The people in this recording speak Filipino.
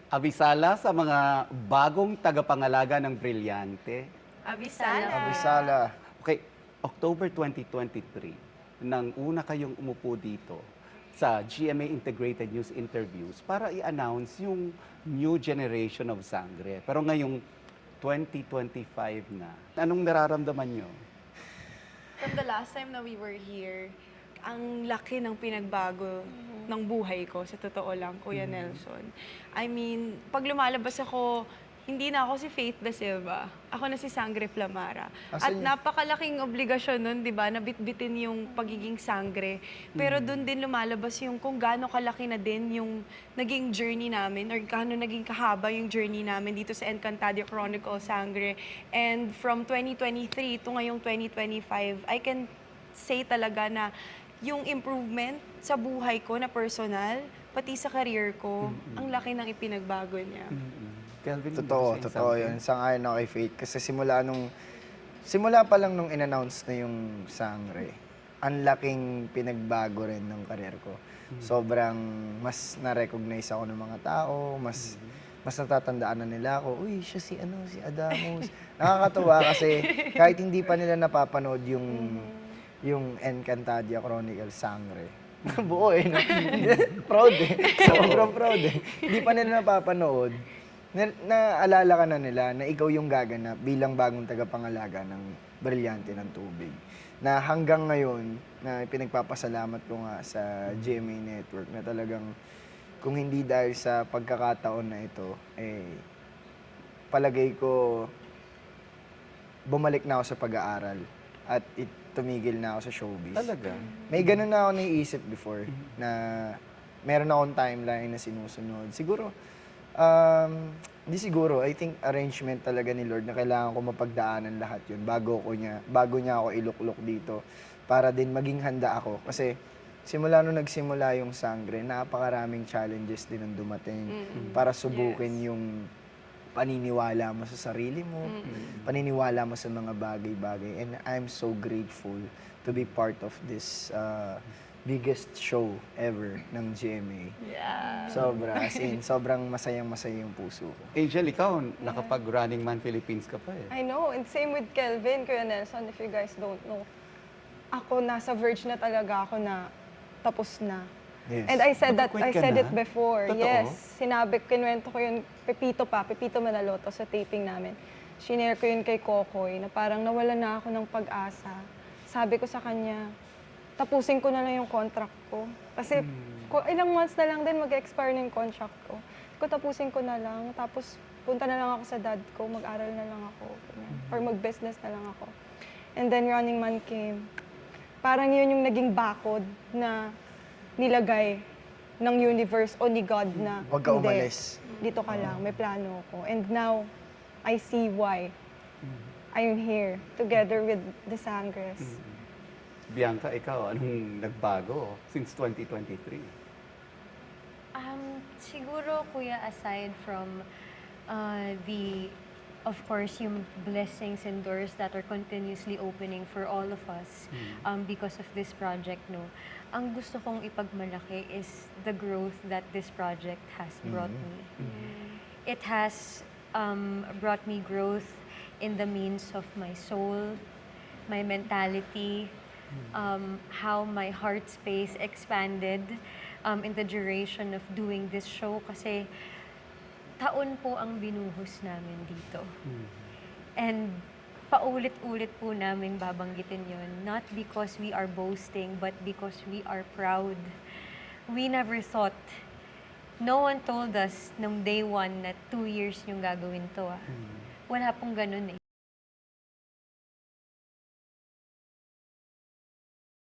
Abisala sa mga bagong tagapangalaga ng Brilyante. Abisala. Abisala. Okay, October 2023, nang una kayong umupo dito sa GMA Integrated News Interviews para i-announce yung new generation of Sangre. Pero ngayong 2025 na, anong nararamdaman nyo? From the last time na we were here, ang laki ng pinagbago ng buhay ko, sa totoo lang, Kuya Nelson. I mean, pag lumalabas ako, hindi na ako si Faith Da Silva. Ako na si Sangre Flamara. At napakalaking obligasyon nun, di ba, na bitbitin yung pagiging sangre. Pero doon din lumalabas yung kung gaano kalaki na din yung naging journey namin or gaano naging kahaba yung journey namin dito sa Encantadia Chronicle Sangre. And from 2023 to ngayong 2025, I can say talaga na yung improvement sa buhay ko na personal, pati sa career ko, ang laki ng ipinagbago niya. Kelvin, Totoo yun. Sang-ayon ako kay Faith. Kasi simula pa lang nung in-announce na yung Sangre, ang laking pinagbago rin ng karir ko. Sobrang mas na-recognize ako ng mga tao, mas natatandaan na nila ako, uy, siya si Adamos. Nakakatuwa kasi kahit hindi pa nila napapanood yung Encantadia Chronicle Sangre. Buo eh, no? Proud eh. Sobrang proud eh. Hindi pa nila napapanood. Naalala ka na nila na ikaw yung gaganap bilang bagong tagapangalaga ng Brilyante ng Tubig. Na hanggang ngayon, na pinagpapasalamat ko nga sa GMA Network na talagang kung hindi dahil sa pagkakataon na ito, palagay ko bumalik na ako sa pag-aaral at tumigil na ako sa showbiz. Talaga? May ganun na ako naiisip before na meron akong timeline na sinusunod. Siguro, hindi siguro, I think arrangement talaga ni Lord na kailangan ko mapagdaanan lahat yun bago niya ako iluklok dito para din maging handa ako. Kasi simula nung nagsimula yung Sangre, napakaraming challenges din ang dumating para subukin yung paniniwala mo sa sarili mo, paniniwala mo sa mga bagay-bagay. And I'm so grateful to be part of this biggest show ever ng GMA. Yeah. Sobra, as in, sobrang masayang-masaya yung puso ko. Angel, ikaw, nakapag-Running Man Philippines ka pa eh. I know, and same with Kelvin, Kuya Nelson, if you guys don't know. Ako, nasa verge na talaga ako na tapos na. Yes. And I said Mag-quit ka it na? before. Totoo? Yes. Kinuwento ko yun, Pepito Manaloto sa taping namin. Shinare ko yun kay Kokoy na parang nawala na ako ng pag-asa. Sabi ko sa kanya, tapusin ko na lang yung contract ko. Kasi ilang months na lang din mag-expire na yung contract ko. Tapusin ko na lang, tapos punta na lang ako sa dad ko, mag-aral na lang ako, or mag-business na lang ako. And then Running Man came. Parang yun yung naging bakod na nilagay ng universe o ni God na Huwag ka hindi, umalis. dito ka lang, may plano ko. And now, I see why I'm here together with the Sangres. Bianca, ikaw, anong nagbago since 2023? Siguro, Kuya, aside from of course, yung blessings and doors that are continuously opening for all of us because of this project, no? Ang gusto kong ipagmalaki is the growth that this project has brought me. It has brought me growth in the means of my soul, my mentality, how my heart space expanded in the duration of doing this show kasi taon po ang binuhos namin dito. And paulit-ulit po namin babanggitin yun, not because we are boasting, but because we are proud. We never thought, no one told us nung day one na 2 years yung gagawin to. Wala pong ganun eh.